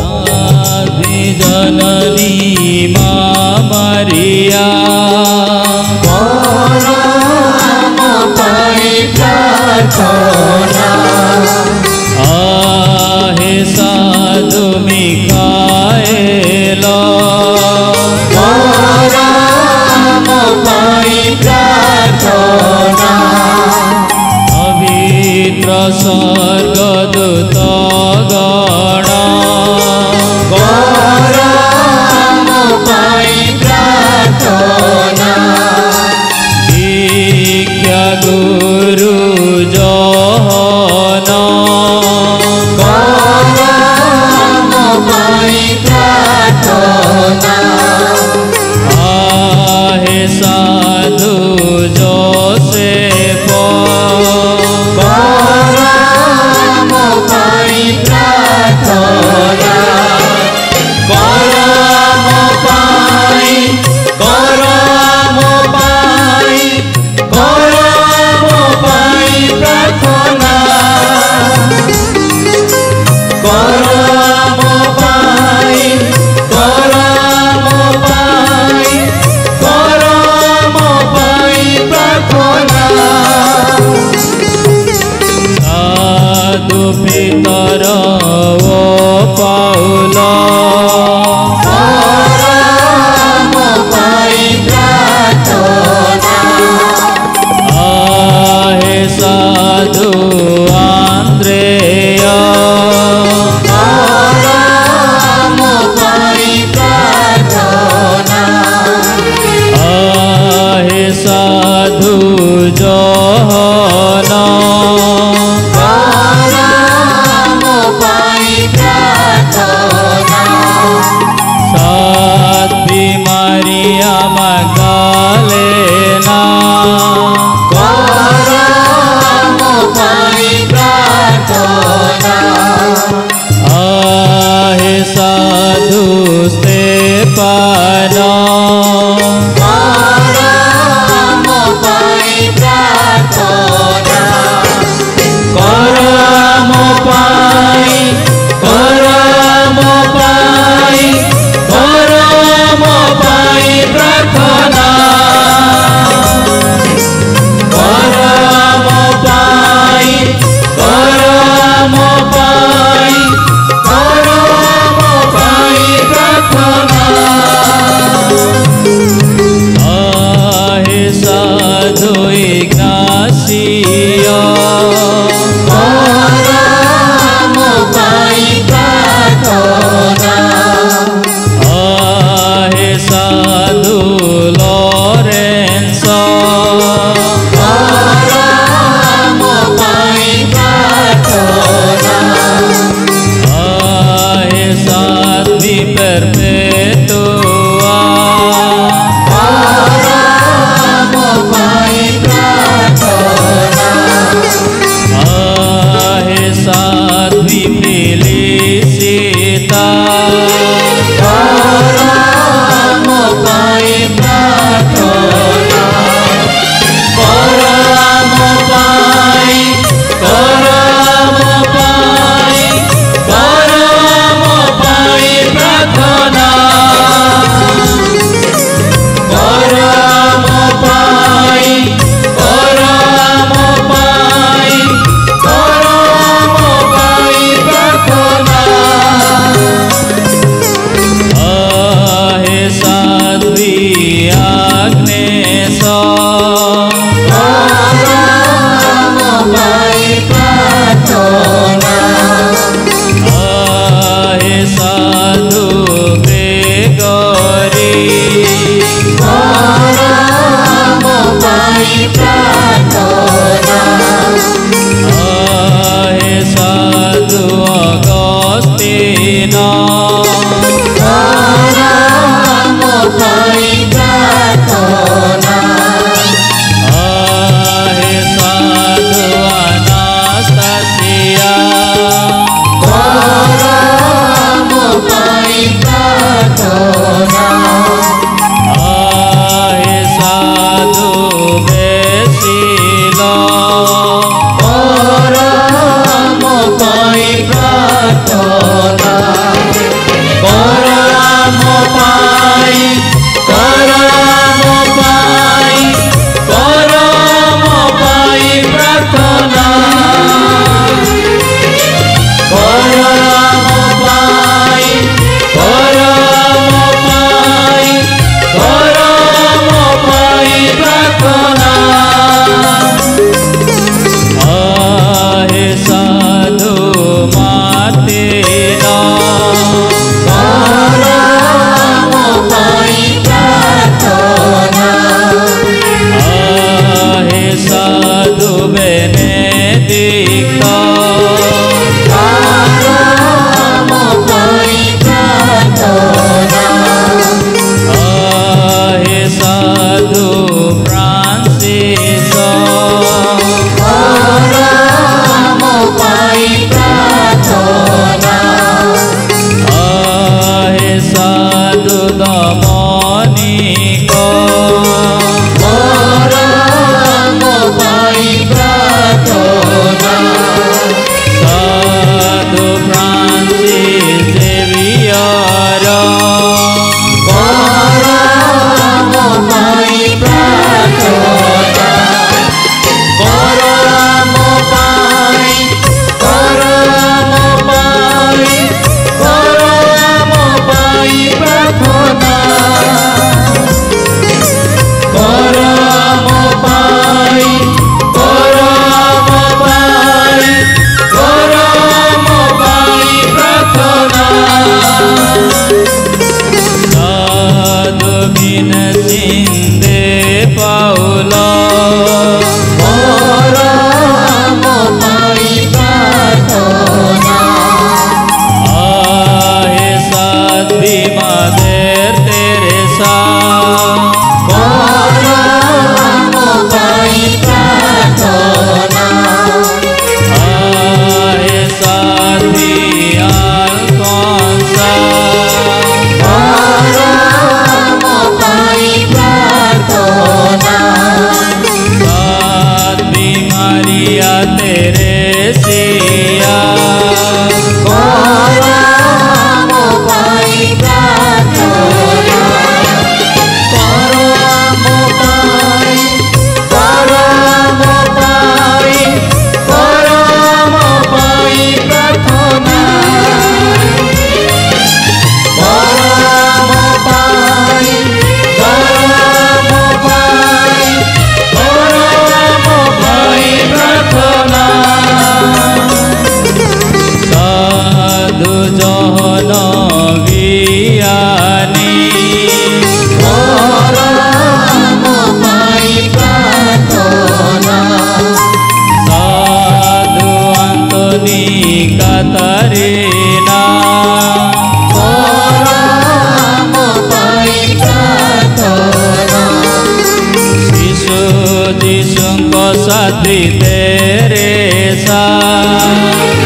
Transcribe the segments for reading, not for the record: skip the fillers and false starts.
साध्वी जननी मां मारिया करो आम पाई प्रार्थना आहे साधु मिखाएल करो आम पाई प्रार्थना पवित्र स्वर्गदूत गण करो आम पाई प्रार्थना दीक्षा गुरु जहन करो आम पाई प्रार्थना आहे साधु जोसेफ करो आम पाई प्रार्थना करो आम पाई प्रार्थना करो आम पाई प्रार्थना साधु पितर ओ पाउल करो आम पाई प्रार्थना आहे साधु आंद्रेय करो आम पाई प्रार्थना आहे साधु जहन करो आम पाई प्रार्थना साध्वी मारिया मगदलेना करो आम पाई प्रार्थना आहे साधु स्तेफान करो आम पाई प्रार्थना करो आम पाई प्रार्थना करो आम पाई प्रार्थना आहे साधु इग्नासिया करो आम पाई प्रार्थना आहे साधु लॉरेंस करो आम पाई प्रार्थना आहे साध्वी परपेतुआ करो आम पाई प्रार्थना आहे साध्वी फेलिसिता करो आम पाई प्रार्थना करो आम पाई प्रार्थना करो आम पाई प्रार्थना साध्वी मदर तेरेसा करो आम पाई प्रार्थना आहे साध्वी अल्फोंसा करो आम पाई प्रार्थना साध्वी मारिया तेरेसिया करो आम पाई प्रार्थना करो आम पाई करो आम पाई करो आम पाई प्रार्थना करो आम पाई करो आम पाई करो आम पाई प्रार्थना साधु जहन वियानी करो आम पाई प्रार्थना साधु अंतोनी कातारीना करो आम पाई प्रार्थना शिशु जीशुको साध्वी तेरेसा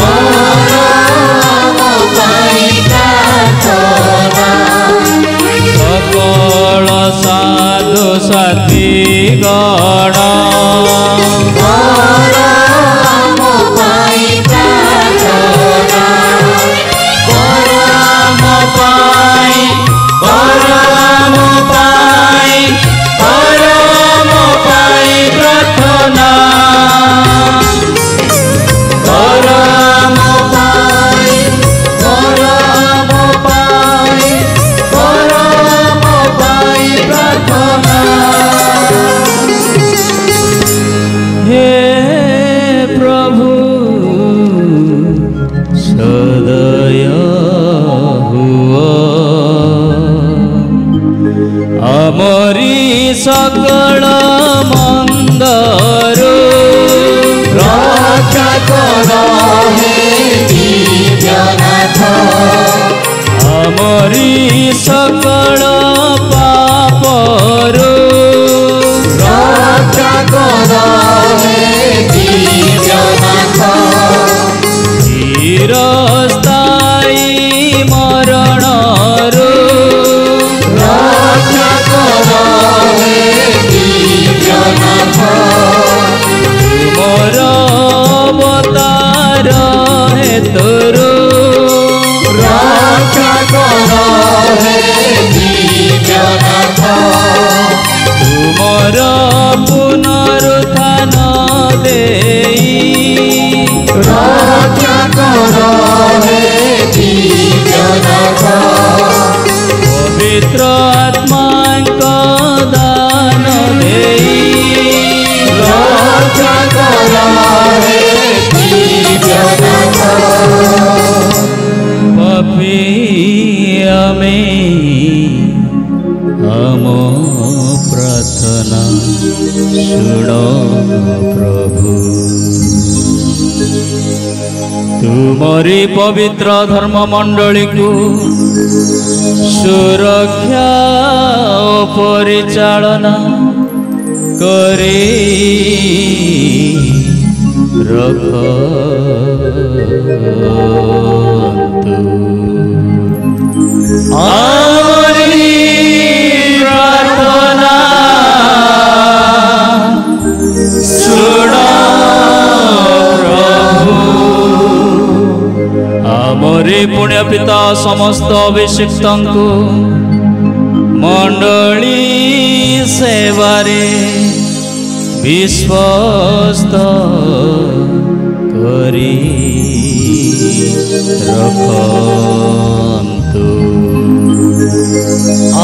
करो आम पाई प्रार्थना सकल साधु साध्वी गण करो आम पाई प्रार्थना करो आम पाई करो आम पाई करो आम पाई प्रार्थना करो आम पाई करो आम पाई करो आम पाई प्रार्थना हे प्रभु सदय हुआ अमरी सकल मंदरु रक्षा करो हे दिव्यनाथ अमरी सकल पापरु रक्षा करो हे दिव्यनाथ चिरस्थायी मरणरु रक्षा करो हे दिव्यनाथ तुमर अवतार हेतुरु रक्षा करो हे दिव्यनाथ तुमर पुनरुत्थान देई रक्षा करो हे दिव्यनाथ पवित्र आत्मांक दान देई रक्षा करो हे दिव्यनाथ पापी में हम प्रार्थना सुनो प्रभु तुमरी पवित्र धर्म मंडली को सुरक्षा और परिचालना करी रखन्तु आमरी प्रार्थना सुनो प्रभु आमरी पुण्य पिता समस्त अभिषिक्त मंडली सेवारे विश्वस्त करी रखन्तु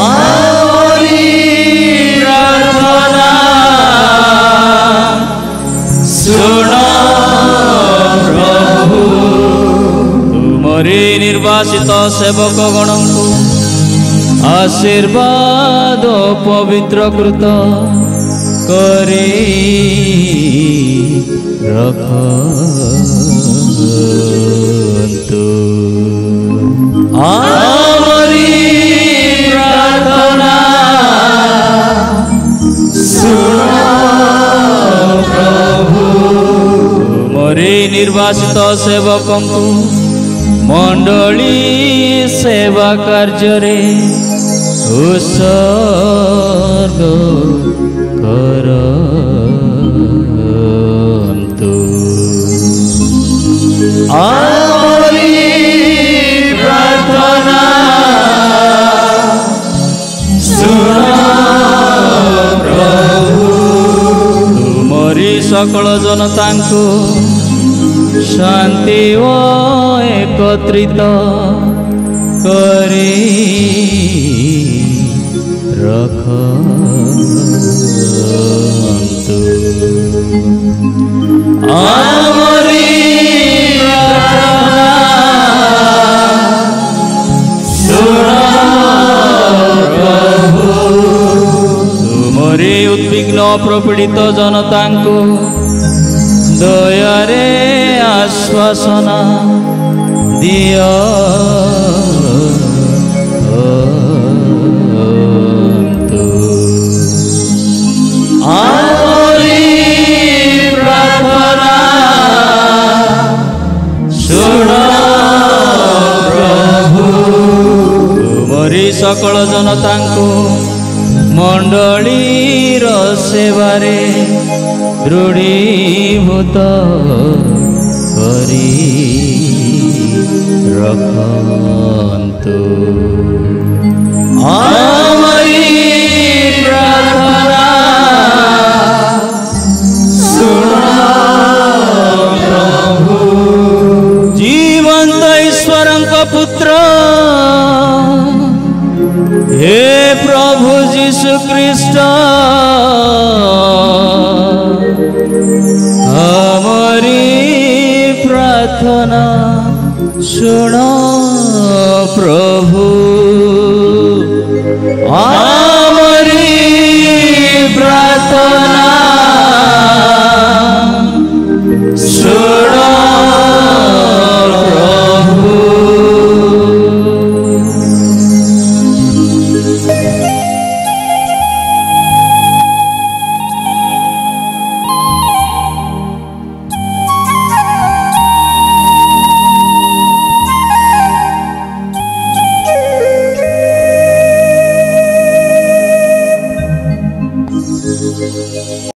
आमरी प्रार्थना सुनो प्रभु तुमरी निर्वासित सेवक गणଙ୍କୁ आशीर्वाद पवित्रकृत करी रखन्तु। निर्वासित सेवकଙ୍କୁ मंडली सेवा कार्य उत्सर्ग करन्तु। आमरी प्रार्थना सुनो प्रभु, तुमरी सकल जनता को शांति व एकत्रित करी रखन्तु। आमरी प्रार्थना सुनो प्रभु, तुमरी उद्विग्न प्रपीड़ित जनता को दयारे आश्वासना दियो। आमरी प्रार्थना सुनो प्रभु, तुमरी सकल जनता को मंडलीर सेवारे दृढ़ीभूत करी रखन्तु। आमरी प्रार्थना सुनो प्रभु, जीवंत ईश्वरଙ୍କ पुत्र हे प्रभु जीशु ख्रीष्ट, हमारी प्रार्थना सुनो प्रभु।